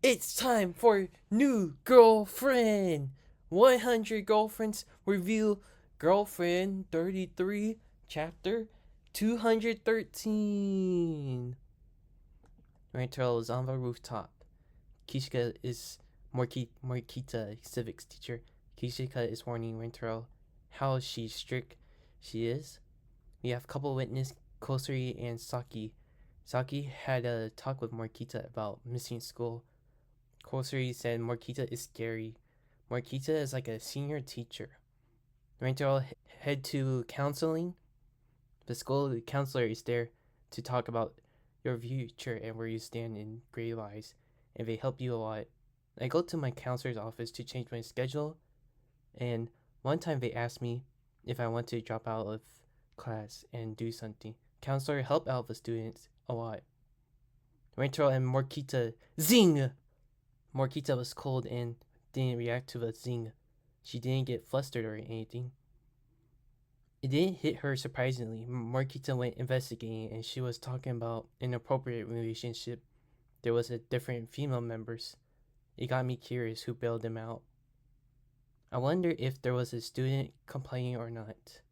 It's time for new girlfriend. 100 girlfriends review. Girlfriend 33, chapter 213. Rantel is on the rooftop. Kishika is Morikita, civics teacher. Kishika is warning Rantel how strict she is. We have couple witness Kosuri and Saki. Saki had a talk with Morikita about missing school. Kosuri said Morikita is scary. Morikita is like a senior teacher. Rentaro head to counseling. The school counselor is there to talk about your future and where you stand in grade wise, and they help you a lot. I go to my counselor's office to change my schedule, and one time they asked me if I want to drop out of class and do something. Counselor help out the students a lot. Rentaro and Morikita zing! Morikita was cold and didn't react to the zing. She didn't get flustered or anything. It didn't hit her surprisingly. Morikita went investigating and she was talking about an inappropriate relationship. There was a different female members. It got me curious who bailed them out. I wonder if there was a student complaining or not.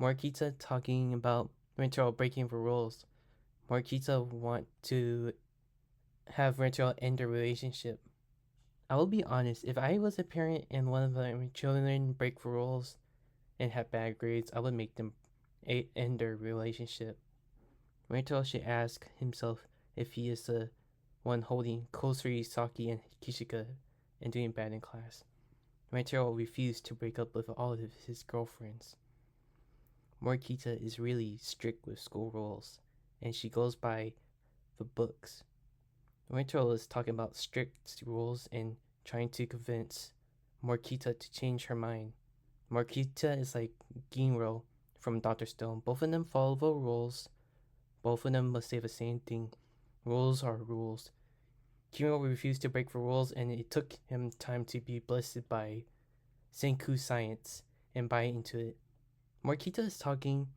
Morikita talking about Rentaro breaking the rules. Morikita want to have Rentaro end the relationship. I will be honest, if I was a parent and one of my children break the rules and have bad grades, I would make them end their relationship. Rentaro should ask himself if he is the one holding Kosuri, Saki, and Kishika and doing bad in class. Rentaro refused to break up with all of his girlfriends. Morikita is really strict with school rules, and she goes by the books. Rentaro is talking about strict rules and trying to convince Morikita to change her mind. Morikita is like Ginro from Dr. Stone. Both of them follow the rules. Both of them must say the same thing. Rules are rules. Ginro refused to break the rules, and it took him time to be blessed by Senku science and buy into it. Morikita is talking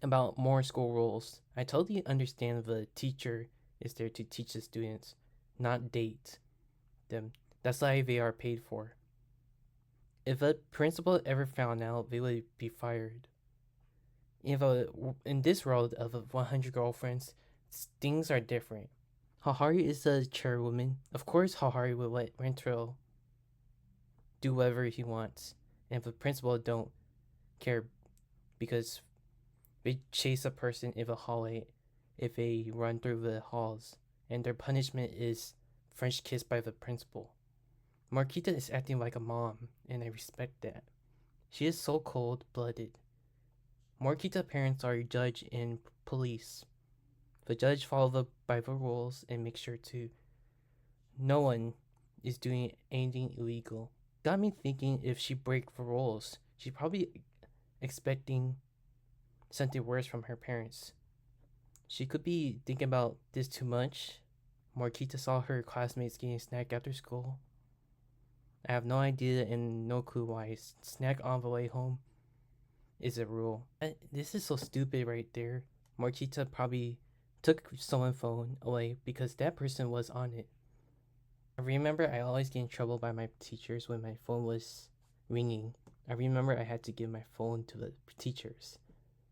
about more school rules. I totally understand the teacher is there to teach the students, not date them. That's why they are paid for. If a principal ever found out, they would be fired. In this world of 100 girlfriends, things are different. Hahari is the chairwoman. Of course, Hahari will let Rentaro do whatever he wants, and the principal don't care because they chase a person in the hallway if they run through the halls, and their punishment is French kiss by the principal. Morikita is acting like a mom, and I respect that. She is so cold-blooded. Morikita's parents are judge and police. The judge follows by the rules and makes sure to no one is doing anything illegal. Got me thinking if she break the rules, she's probably expecting something worse from her parents. She could be thinking about this too much. Morikita saw her classmates getting snack after school. I have no idea and no clue why snack on the way home is a rule. This is so stupid right there. Morikita probably took someone's phone away because that person was on it. I remember I always get in trouble by my teachers when my phone was ringing. I remember I had to give my phone to the teachers.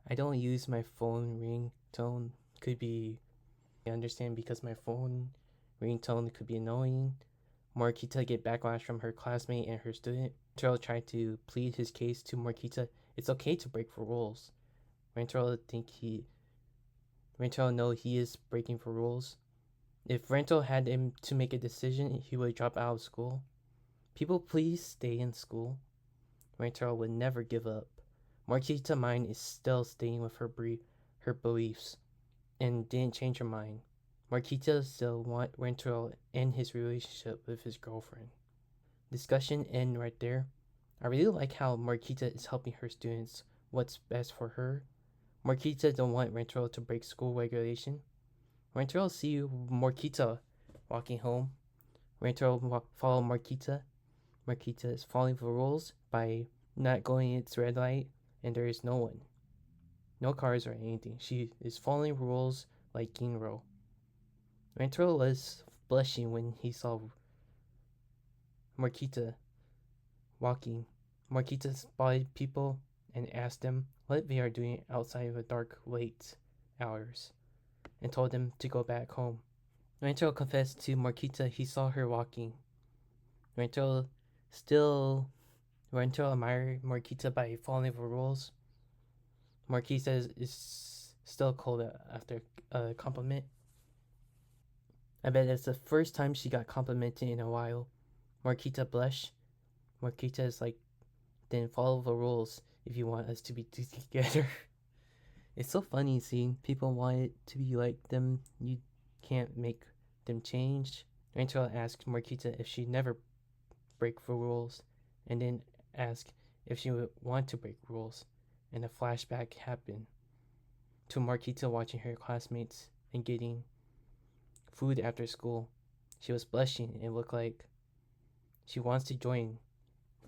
I don't use my phone ringtone. Could be, I understand, because my phone ringtone could be annoying. Morikita get backlash from her classmate and her student. Rentaro tried to plead his case to Morikita. It's okay to break the rules. Rentaro know he is breaking the rules. If Rentaro had him to make a decision, he would drop out of school. People, please stay in school. Rentaro would never give up. Morikita's mind is still staying with her beliefs and didn't change her mind. Morikita still want Rentaro end his relationship with his girlfriend. Discussion end right there. I really like how Morikita is helping her students what's best for her. Morikita don't want Rentaro to break school regulation. Rentaro see Morikita walking home. Rentaro follow Morikita. Morikita is following the rules by not going its red light, and there is no one. No cars or anything. She is following rules like Ginro. Rentaro was blushing when he saw Marquita walking. Marquita spotted people and asked them what they are doing outside of the dark late hours and told them to go back home. Rancho confessed to Marquita he saw her walking. Rancho still Rancho admired Marquita by following the rules. Marquita is still cold after a compliment. I bet it's the first time she got complimented in a while. Marquita blushed. Marquita is like, then follow the rules if you want us to be together. It's so funny seeing people want it to be like them. You can't make them change. Rancho asked Marquita if she'd never break the rules, and then asked if she would want to break rules. And a flashback happened to Marquita watching her classmates and getting food after school. She was blushing and looked like she wants to join.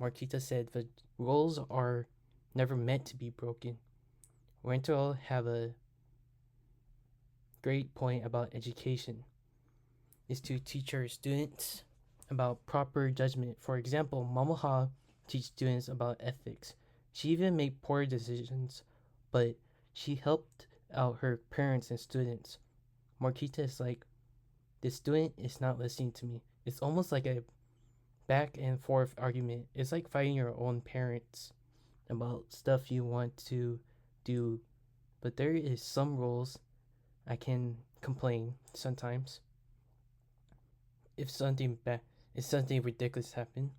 Marquita said the rules are never meant to be broken. Rancho have a great point about education is to teach her students about proper judgment. For example, Mamaha teach students about ethics. She even made poor decisions, but she helped out her parents and students. Marquita is like, the student is not listening to me. It's almost like a back and forth argument. It's like fighting your own parents about stuff you want to do, but there is some rules I can complain sometimes if something ridiculous happen.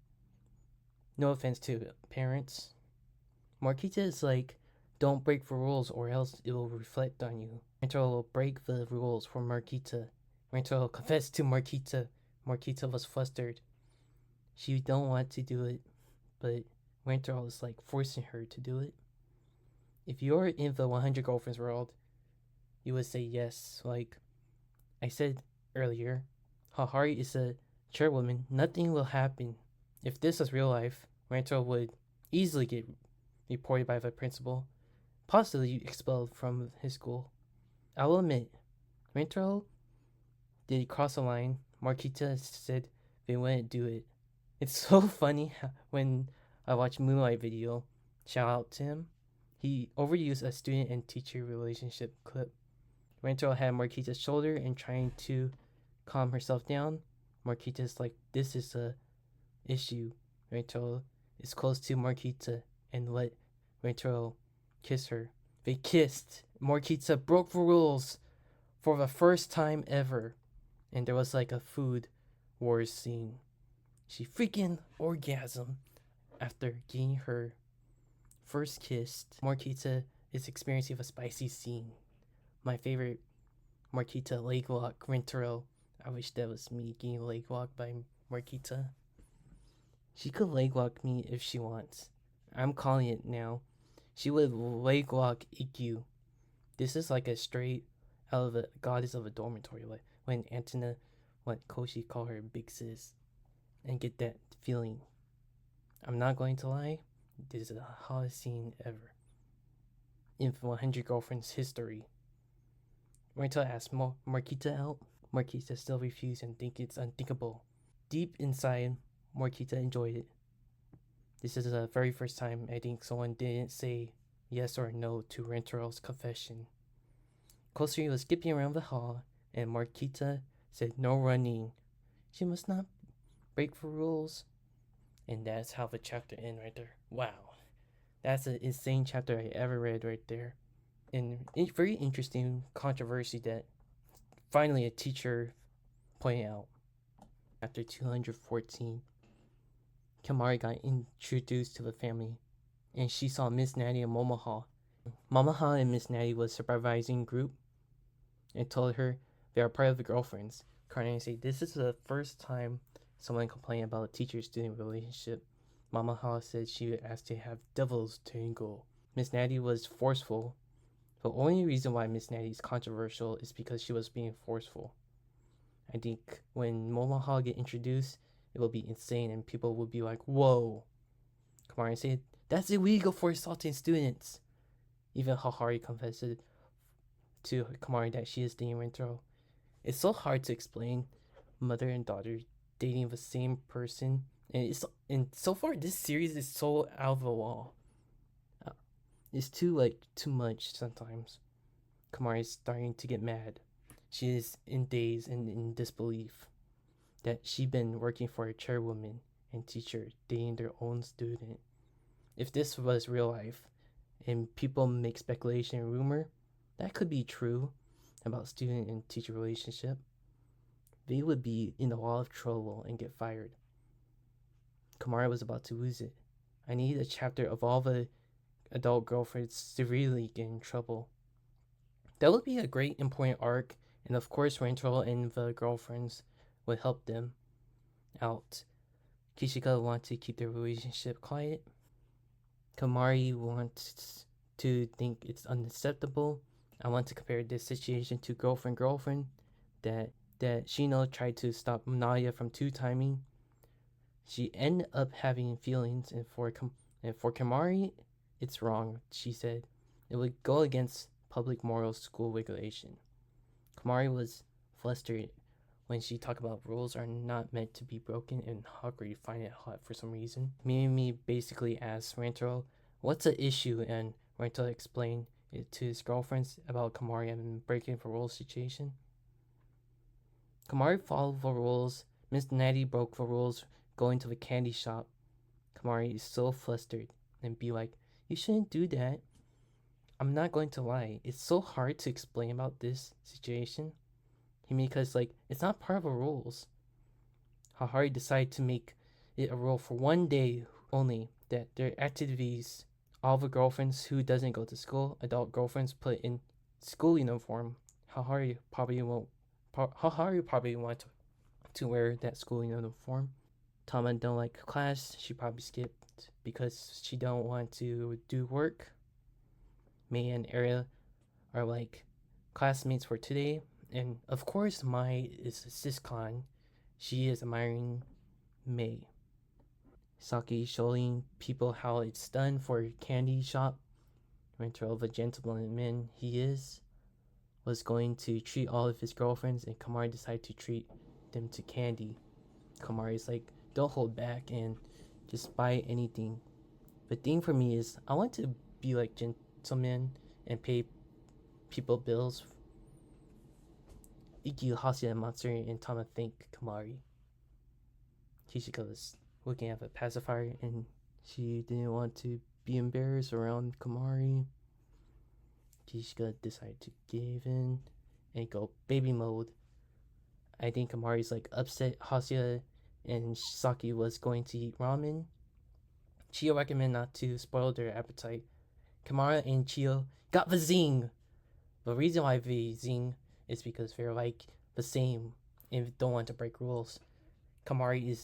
No offense to parents. Marquita is like, don't break the rules or else it will reflect on you. Rancho will break the rules for Marquita. Rancho confessed to Marquita. Marquita was flustered. She don't want to do it, but Rancho is like forcing her to do it. If you're in the 100 Girlfriends world, you would say yes. Like I said earlier, Hahari is a chairwoman. Nothing will happen. If this was real life, Rancho would easily get reported by the principal, possibly expelled from his school. I will admit, Rancho did cross the line. Marquita said they wouldn't do it. It's so funny when I watch Moonlight video. Shout out to him. He overused a student and teacher relationship clip. Rancho had Marquita's shoulder and trying to calm herself down. Marquita's like, this is a issue. Rancho is close to Marquita and let Rancho kiss her. They kissed. Marquita broke the rules for the first time ever. And there was like a food wars scene. She freaking orgasmed after getting her first kiss. Marquita is experiencing a spicy scene. My favorite Marquita leg lock Rentaro. I wish that was me getting leg locked by Marquita. She could leg lock me if she wants. I'm calling it now. She would leg lock Ikkyu. This is like a straight out of a goddess of a dormitory. Like when Antina, what Koshi call her big sis. And get that feeling. I'm not going to lie. This is the hottest scene ever in 100 Girlfriends history. Renta asked Marquita out. Marquita still refused and think it's unthinkable. Deep inside, Marquita enjoyed it. This is the very first time I think someone didn't say yes or no to Rentero's confession. Kosuri was skipping around the hall, and Marquita said no running. She must not break the rules. And that's how the chapter ends right there. Wow. That's an insane chapter I ever read right there. And very interesting controversy that finally a teacher pointed out. After 214, Kimari got introduced to the family, and she saw Miss Natty and Momoha. Momoha and Miss Natty was supervising group and told her they are part of the girlfriends. Carney said, this is the first time someone complained about a teacher-student relationship. Momoha said she would ask to have devil's tangle. Miss Natty was forceful. The only reason why Miss Natty is controversial is because she was being forceful. I think when Momoha get introduced, it will be insane and people will be like, whoa. Kimari said, that's illegal for assaulting students. Even Hahari confessed to Kimari that she is dating Rentaro. It's so hard to explain, mother and daughter dating the same person, and so far this series is so out of the wall. Uh, It's too much sometimes. Kimari's starting to get mad. She is in daze and in disbelief that she'd been working for a chairwoman and teacher dating their own student. If this was real life, and people make speculation and rumor, that could be true about student and teacher relationship, they would be in a lot of trouble and get fired. Kimari was about to lose it. I need a chapter of all the adult girlfriends severely get in trouble. That would be a great important arc, and of course Rentaro and the girlfriends would help them out. Kishika wants to keep their relationship quiet. Kimari wants to think it's unacceptable. I want to compare this situation to girlfriend that Shino tried to stop Naya from two-timing. She ended up having feelings, and for Kimari, it's wrong, she said. It would go against public moral school regulation. Kimari was flustered when she talked about rules are not meant to be broken, and Hagrid find it hot for some reason. Mimi basically asked Rantaro, what's the issue? And Rantaro explained it to his girlfriends about Kimari and breaking the rules situation. Kimari followed the rules. Miss Natty broke the rules going to the candy shop. Kimari is so flustered and be like, you shouldn't do that. I'm not going to lie. It's so hard to explain about this situation. Because it's not part of the rules. Hahari decided to make it a rule for one day only that their activities, all the girlfriends who doesn't go to school, adult girlfriends put in school uniform. Hahari probably want to wear that school uniform. Tama don't like class. She probably skipped because she don't want to do work. May and Aria are like classmates for today. And of course, Mai is a siscon. She is admiring May. Saki showing people how it's done for a candy shop. Rentaro, the gentleman he is, was going to treat all of his girlfriends, and Kimari decided to treat them to candy. Kimari's like, don't hold back and just buy anything. The thing for me is, I want to be like gentlemen and pay people bills. Iki, Hasya, and Matsuri and Tama thank Kimari. Kishika was looking at the pacifier and she didn't want to be embarrassed around Kimari. Kishika decided to give in and go baby mode. I think Kimari's like upset Hasya and Saki was going to eat ramen. Chio recommended not to spoil their appetite. Kimara and Chio got the zing. The reason why they zing is because they're like the same and don't want to break rules. Kimari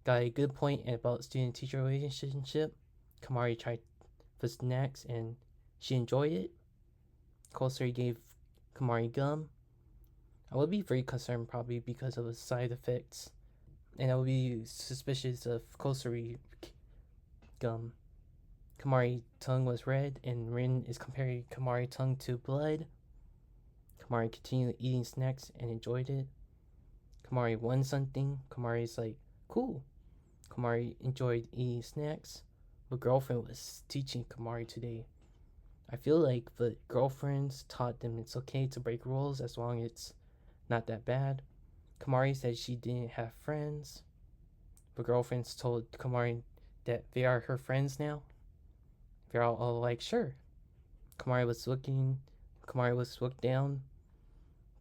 got a good point about student-teacher relationship. Kimari tried the snacks and she enjoyed it. Kosari gave Kimari gum. I would be very concerned probably because of the side effects, and I would be suspicious of Kosari gum. Kimari's tongue was red, and Rin is comparing Kimari's tongue to blood. Kimari continued eating snacks and enjoyed it. Kimari won something. Kimari's like, cool. Kimari enjoyed eating snacks. The girlfriend was teaching Kimari today. I feel like the girlfriends taught them it's okay to break rules as long as it's not that bad. Kimari said she didn't have friends. The girlfriends told Kimari that they are her friends now. They're all like, sure. Kimari was looked down,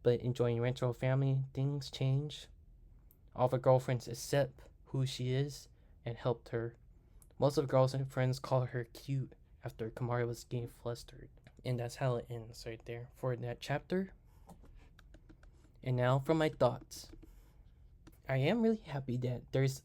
but enjoying Rentaro family. Things change. All the girlfriends accept who she is and helped her. Most of the girlfriends call her cute after Kimari was getting flustered. And that's how it ends right there for that chapter. And now for my thoughts. I am really happy that there's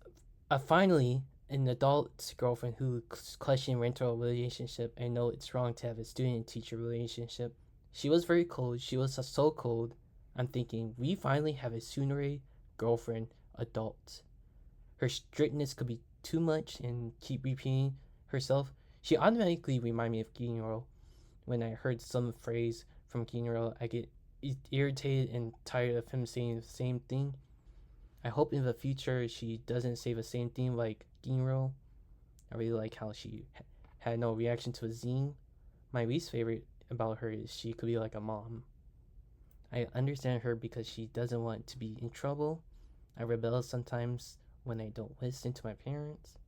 finally an adult girlfriend who questioned Rentaro relationship. I know it's wrong to have a student-teacher relationship. She was very cold. She was so cold. I'm thinking, we finally have a tsundere girlfriend adult. Her strictness could be too much and keep repeating herself. She automatically reminded me of Ginro. When I heard some phrase from Ginro, I get irritated and tired of him saying the same thing. I hope in the future she doesn't say the same thing like Ginro. I really like how she had no reaction to a zine. My least favorite about her is she could be like a mom. I understand her because she doesn't want to be in trouble. I rebel sometimes when I don't listen to my parents.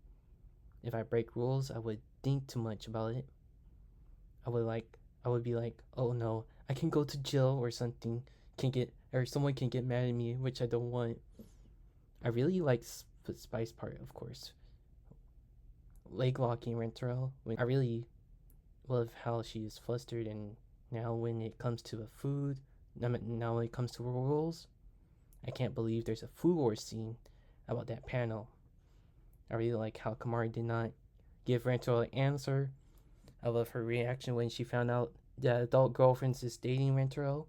If I break rules, I would think too much about it. I would like I would be like, "Oh no, I can go to jail or something. Can get or someone can get mad at me, which I don't want." I really like the spice part, of course. Leg locking Rentrell. I really love how she is flustered, and now when it comes to the food, now when it comes to rules, I can't believe there's a food war scene about that panel. I really like how Kimari did not give Rentrell an answer. I love her reaction when she found out that adult girlfriend is dating Rentrell.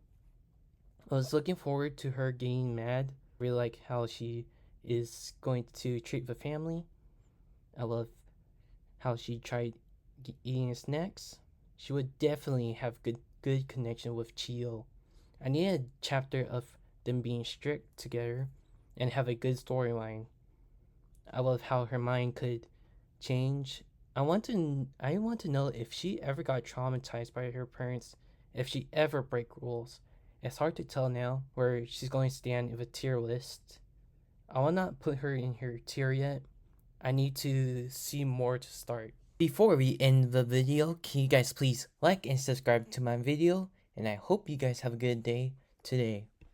I was looking forward to her getting mad. I really like how she is going to treat the family. I love how she tried eating snacks. She would definitely have good connection with Chio. I need a chapter of them being strict together and have a good storyline. I love how her mind could change. I want to know if she ever got traumatized by her parents, if she ever break rules. It's hard to tell now where she's going to stand in the tier list. I will not put her in her tier yet. I need to see more to start. Before we end the video, can you guys please like and subscribe to my video? And I hope you guys have a good day today.